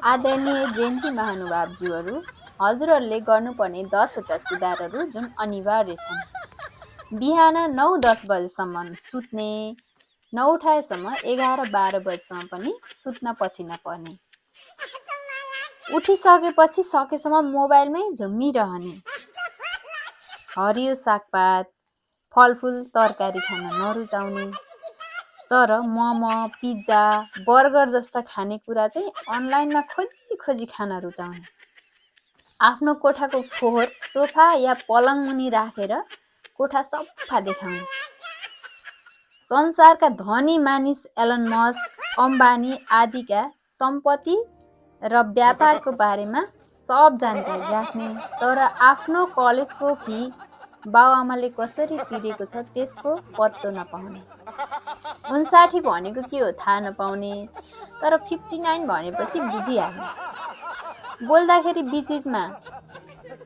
आदरणीय जेन्जी महानुभावज्यूहरू, हजुरहरूले गर्नुपर्ने 10वटा सुधारहरू जुन अनिवार्य छन्। बिहान 9-10 बजेसम्म सुत्ने, नउठाएसम्म 11-12 बजेसम्म पनि सुत्न पछि नपर्ने, उठिसकेपछि सकेसम्म मोबाइलमै झुम्मिरहने, हरियो सागपात फलफुल तरकारी खान नरुचाउने, तर मोमो पिज्जा बर्गर जस्ता खानेकुरा चाहिँ अनलाइनमा खोजी खोजी खान रुचाउने, आफ्नो कोठाको फोहोर सोफा या पलङ मुनि राखेर कोठा सफा देखाउने, संसारका धनी मानिस एलन मस्क, अम्बानी आदिका सम्पत्ति र व्यापारको बारेमा सब जानकारी राख्ने, तर आफ्नो कलेजको फी बाउआमाले कसरी तिरेको छ त्यसको पत्तो नपाउने, 59 भनेको के हो थाहा नपाउने, तर 59 भनेपछि बुझिहाल्ने, बोल्दाखेरि बिचबिचमा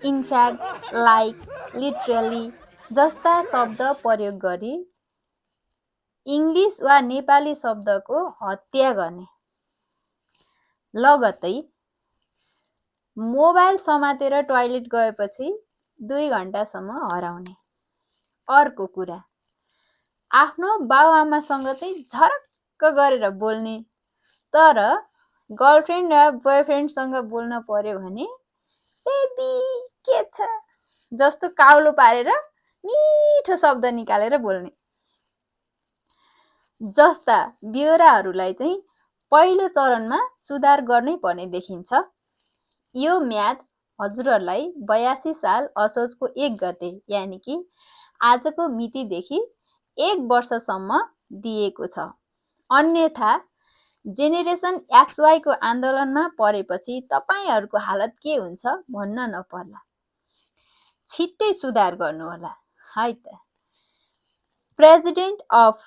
इनफ्याक्ट, लाइक, लिटरली जस्ता शब्द प्रयोग गरी इङ्ग्लिस वा नेपाली शब्दको हत्या गर्ने, लगत्तै मोबाइल समातेर टोयलेट गएपछि 2 घण्टासम्म हराउने। अर्को कुरा, आफ्नो बाउआमासँग चाहिँ झरक्क गरेर बोल्ने, तर गर्लफ्रेन्ड वा बोयफ्रेन्डसँग बोल्न पर्यो भने बेबी के छ जस्तो काउलो पारेर मिठो शब्द निकालेर बोल्ने जस्ता ब्योराहरूलाई चाहिँ पहिलो चरणमा सुधार गर्नै पर्ने देखिन्छ। यो म्याद हजुरहरूलाई 82 साल असोजको 1 गते यानि कि आजको मितिदेखि 1 वर्षसम्म दिएको छ। अन्यथा जेनेरेसन XY को आन्दोलनमा परेपछि तपाईहरूको हालत के हुन्छ भन्न नपर्ला। छिट्टै सुधार गर्नुहोला है त। प्रेसिडेन्ट अफ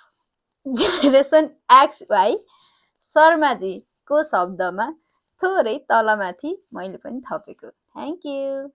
जेनेरेसन XY शर्माजीको शब्दमा थोरै तलमाथि मैले पनि थपेको। Thank you.